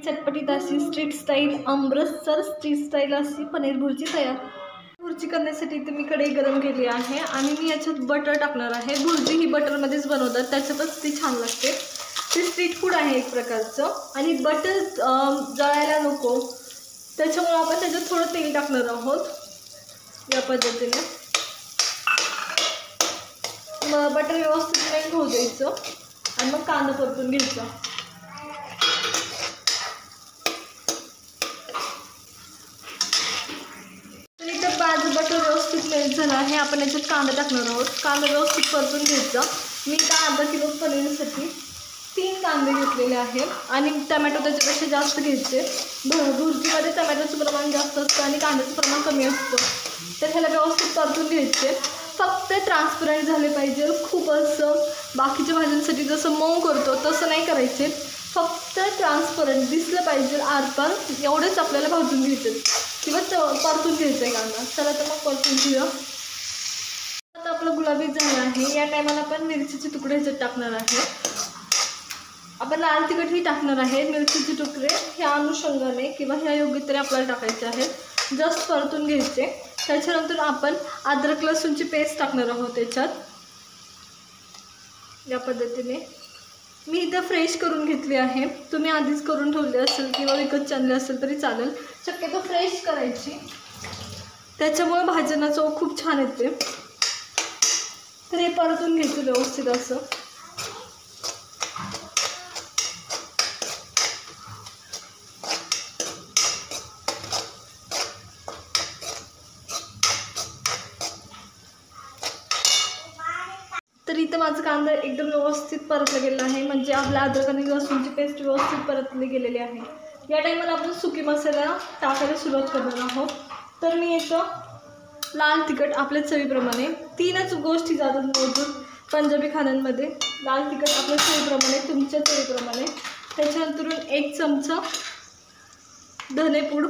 चटपटीत अशी street style Amritsar street style अशी पनीर भुर्जी तयार। भुर्जी करण्यासाठी इथे मी कढई गरम केली आहे आणि मी याच्यात बटर टाकणार आहे। भुर्जी ही बटरमध्येच बनवतात, त्याच्यातच ती छान लागते। ते स्ट्रीट फूड आहे एक प्रकारचं आणि बटर जळायला नको त्याच्यामुळे आपण त्याच्यात थोडं तेल टाकणार आहोत या पद्धतीने। मग बटर व्यवस्थित मेल्ट होऊ द्यायचं आणि मग कांदा परतून घ्यायचा। माझं बटर व्यवस्थित मेल्ट झालं आहे। आपण याच्यात कांदा टाकणार आहोत। कांदा व्यवस्थित परतून घ्यायचा। मी इथं अर्धा किलो पनीरसाठी 3 कांदे घेतलेले आहेत आणि टमॅटो त्याच्यापेक्षा जास्त घ्यायचे। भुर्जीमध्ये टमॅटोचं प्रमाण जास्त असतं आणि कांद्याचं प्रमाण कमी असतं, तर ह्याला व्यवस्थित परतून घ्यायचे। फक्त ट्रान्सपरंट झाले पाहिजे, खूप असं बाकीच्या भाज्यांसाठी जसं मऊ करतो तसं नाही करायचे, फक्त ट्रान्सपरंट दिसलं पाहिजे आरपार एवढंच आपल्याला भाजून घ्यायचं किंवा परतून घ्यायचं आहे कांदा। चला तर मग परतून घेऊया। आता आपलं गुलाबी झालं आहे। या टायमाला आपण मिरचीचे तुकडे ह्याच्यात टाकणार आहे। आपण लाल तिखटही टाकणार आहे। मिरचीचे तुकडे ह्या अनुषंगाने किंवा ह्या योग्य तरी आपल्याला टाकायचे आहेत। जस्ट परतून घ्यायचे। त्याच्यानंतर आपण अद्रक लसूणची पेस्ट टाकणार आहोत त्याच्यात या पद्धतीने। मी इथं फ्रेश करून घेतली आहे। तुम्ही आधीच करून ठेवले असेल किंवा विकत आणले असेल तरी चालेल, शक्यतो फ्रेश करायची, त्याच्यामुळे भाज्यांना चव खूप छान येते। तर हे परतून घ्यायचं व्यवस्थित असं। तर इथं माझं कांदा एकदम व्यवस्थित परतला गेला आहे, म्हणजे आपल्या अद्रक आणि लसूणची पेस्ट व्यवस्थित परतली गेलेली आहे। या टायमाला आपण सुकी मसाला टाकायला सुरुवात करणार आहोत। तर मी इथं लाल तिखट आपल्या चवीप्रमाणे 3च गोष्टी जातात मोजून पंजाबी खाण्यांमध्ये। लाल तिखट आपल्या चवीप्रमाणे, तुमच्या चवीप्रमाणे। त्याच्यानंतर 1 चमचा धनेपूड,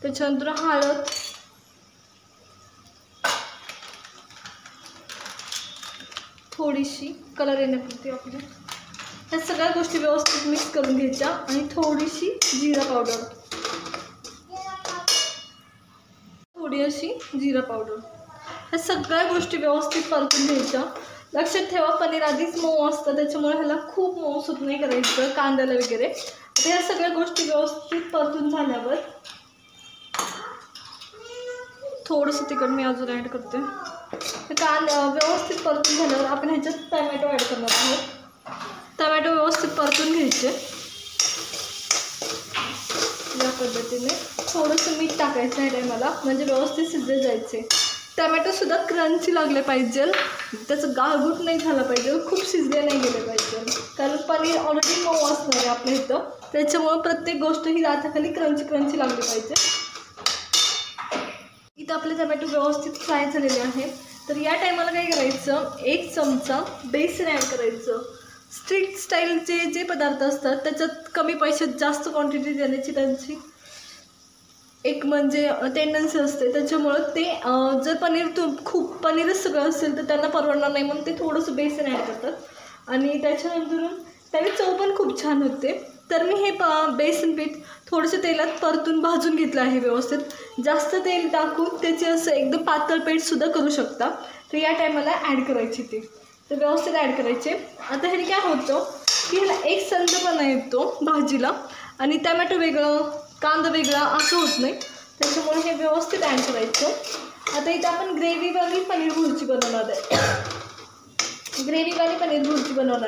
त्याच्यानंतर हळद, थोडीशी कलर येण्यापुरती आपल्या ह्या सगळ्या गोष्टी व्यवस्थित मिक्स करून घ्यायच्या आणि थोडीशी जिरा पावडर, थोडी अशी जिरा पावडर, ह्या सगळ्या गोष्टी व्यवस्थित परतून घ्यायच्या। लक्षात ठेवा पनीर आधीच मऊ असतं, त्याच्यामुळे ह्याला खूप मऊ सुद्धा नाही करायचं कांद्याला वगैरे। आता ह्या सगळ्या गोष्टी व्यवस्थित परतून झाल्यावर थोडंसं तिखट मी अजून ॲड करते। व्यवस्थित परतून झाल्यावर आपण ह्याच्यात टमॅटो ॲड करणार आहोत। टमॅटो व्यवस्थित परतून घ्यायचे या पद्धतीने। थोडंसं मीठ टाकायचं आहे टायमाला, म्हणजे व्यवस्थित शिजले जायचे। टमॅटोसुद्धा क्रंची लागले पाहिजे, त्याचं गाळगुट नाही झालं पाहिजे, खूप शिजले नाही गेले पाहिजे, कारण पनीर ऑलरेडी मऊ असणार आहे आपल्या इथं, त्याच्यामुळं प्रत्येक गोष्ट ही दाताखाली क्रंची लागली पाहिजे। इथं आपले टमॅटो व्यवस्थित फ्राय झालेले आहेत। तर या टायमाला काय करायचं, 1 चमचा बेसन ॲड करायचं। स्ट्रीट स्टाईलचे जे पदार्थ असतात त्याच्यात कमी पैशात जास्त क्वांटिटी देण्याची त्यांची एक म्हणजे टेंडन्सी असते, त्याच्यामुळं ते जर खूप पनीरच सगळं असेल तर त्यांना परवडणार नाही, म्हणून ते थोडंसं बेसन ॲड करतात आणि त्याच्यानंतर त्यावेळी चव पण खूप छान होते। तर मी हे बेसन पीठ थोडंसं तेलात परतून भाजून घेतलं आहे व्यवस्थित। जास्त तेल टाकून त्याचे असं एकदम पातळ पीठसुद्धा करू शकता। तर या टायमाला ॲड करायची ते, तर व्यवस्थित ॲड करायचे। आता ह्याने काय होतं की ह्याला एक संतपणा येतो भाजीला आणि टमॅटो वेगळं कांदा वेगळा असं होत नाही, त्याच्यामुळे हे व्यवस्थित ॲड करायचं। आता इथं आपण ग्रेव्हीवाली पनीर भुर्जी बनवणार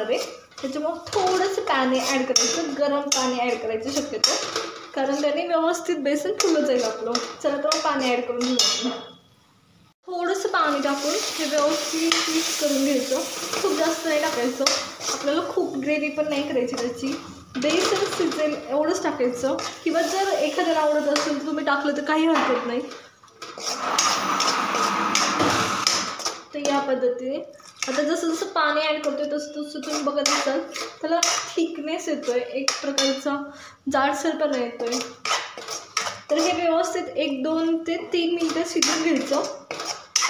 आहे। त्याच्यामुळे थोडंसं पाणी ॲड करायचं, गरम पाणी ॲड करायचं शक्यतो, कारण त्याने व्यवस्थित बेसन फुलत जाईल आपलं। चला तर पाणी ॲड करून घेऊ। थोडंसं पाणी टाकून हे व्यवस्थित मिक्स करून घ्यायचं, खूप जास्त नाही टाकायचं, आपल्याला खूप ग्रेव्ही पण नाही करायची त्याची, बेसन शिजेल एवढंच टाकायचं, किंवा जर एखाद्याला आवडत असेल तर तुम्ही टाकलं तर काही हरकत नाही। तर या पद्धतीने आता जसं जसं पाणी ॲड करतोय तसं तुम्ही बघत असाल त्याला थिकनेस येतोय, एक प्रकारचा जाडसरपणा येतोय। तर हे व्यवस्थित 1-2 ते 3 मिनिटं शिजून घ्यायचं।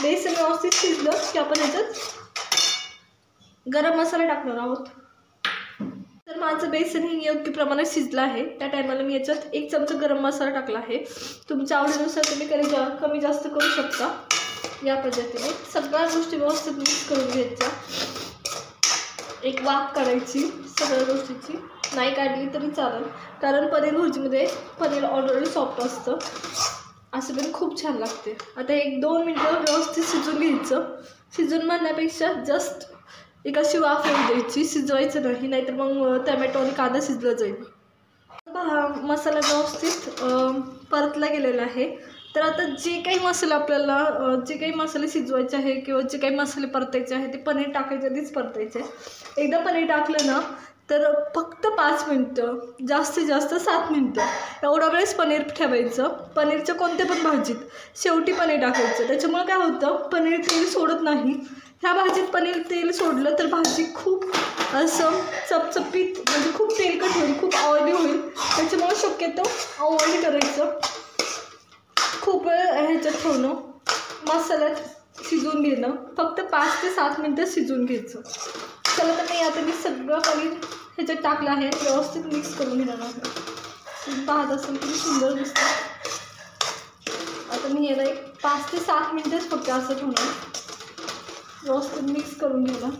बेसन व्यवस्थित शिजलं की आपण ह्याच्यात गरम मसाला टाकणार आहोत। तर माझं बेसन हे योग्य प्रमाणात शिजलं आहे त्या टायमाला मी याच्यात 1 चमचा गरम मसाला टाकला आहे. तुमच्या आवडीनुसार तुम्ही कमी जास्त करू शकता. या पद्धतीने सगळ्या गोष्टी व्यवस्थित मिक्स करून घ्यायच्या. एक वाफ काढायची सगळ्या गोष्टीची, नाही काढली तरी चालेल कारण पनीर भुर्जीमध्ये पनीर ऑलरेडी सॉफ्ट असतं. असं पण खूप छान लागते. आता 1-2 मिनटं व्यवस्थित शिजून घ्यायचं. शिजून म्हणण्यापेक्षा जस्ट एक अशी वाफ येऊ द्यायची, शिजवायचं नाही, नाहीतर मग टमॅटो आणि कांदा शिजला जाईल. मसाला व्यवस्थित परतला गेलेला आहे. तर आता जे काही मसाले आपल्याला जे काही मसाले शिजवायचे आहे किंवा जे काही मसाले परतायचे आहे ते पनीर टाकायच्या आधीच परतायचे. एकदा पनीर टाकलं ना तर फक्त 5 मिनटं, जास्तीत जास्त 7 मिनटं एवढा वेळेस पनीर ठेवायचं. पनीरच्या कोणत्या पण भाजीत शेवटी पनीर टाकायचं. त्याच्यामुळे काय होतं, पनीर तेल सोडत नाही. ह्या भाजीत पनीर तेल सोडलं तर भाजी खूप असं चपचपीत म्हणजे खूप तेलकट होईल, खूप ऑइली होईल. त्याच्यामुळे शक्यतो अवॉइड करायचं. खूप वेळ ह्याच्यात ठेवणं, मसाल्यात शिजवून घेणं, फक्त 5 ते 7 मिनटं शिजवून घ्यायचं. चला तर आता मी सगळं पनीर ह्याच्यात टाकलं आहे, व्यवस्थित मिक्स करून घेणार आहे. तुम्ही पाहत असाल किती सुंदर दिसतं. आता मी याला 5 ते 7 मिनटंच फक्त असं ठेवणार, व्यवस्थित मिक्स करून घेणार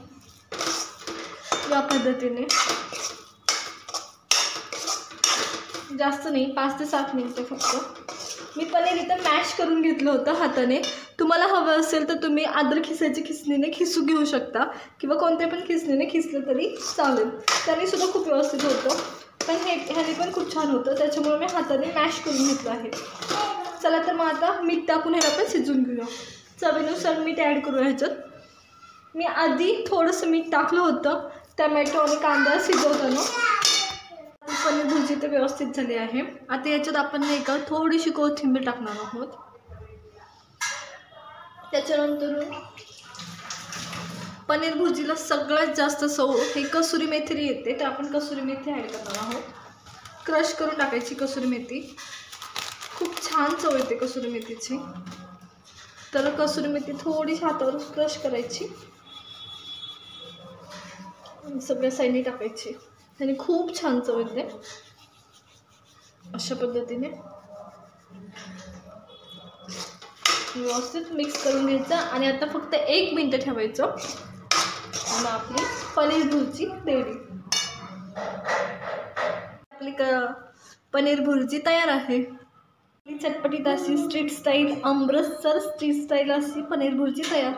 या पद्धतीने. जास्त नाही, 5 ते 7 मिनटं फक्त. मी पनीर इथं मॅश करून घेतलं होतं हाताने. तुम्हाला हवं असेल तर तुम्ही अद्रक खिसायची खिसणीने खिसू घेऊ शकता किंवा कोणत्या पण खिसणीने खिसलं तरी चालेल, त्याने सुद्धा खूप व्यवस्थित होतं. पण ह्याने पण खूप छान होतं, त्याच्यामुळे मी हाताने मॅश करून घेतलं आहे. चला तर मग आता मीठ टाकून ह्याला पण शिजवून घेऊया. चवीनुसार मीठ ॲड करूया ह्याच्यात. मी आधी थोडंसं मीठ टाकलं होतं टमॅटो आणि कांदा शिजवताना. पनीर भुर्जी तर व्यवस्थित झाली आहे. आता याच्यात आपण नाही का थोडीशी कोथिंबीर टाकणार आहोत. त्याच्यानंतर पनीर भुर्जीला सगळ्यात जास्त चव हे कसुरी मेथी येते, तर आपण कसुरी मेथी ॲड करणार आहोत. क्रश करून टाकायची कसुरी मेथी, खूप छान चव येते कसुरी मेथीची. तर कसुरी मेथी थोडीशी हातावर क्रश करायची, सगळ्या साईडने टाकायची, त्याने खूप छान चव येते. अशा पद्धतीने व्यवस्थित मिक्स करून घ्यायचं आणि आता फक्त 1 मिनटं ठेवायचं आणि आपली पनीर भुर्जी रेडी. आपली पनीर भुर्जी तयार आहे. चटपटीत अशी street style, Amritsar street style अशी पनीर भुर्जी तयार.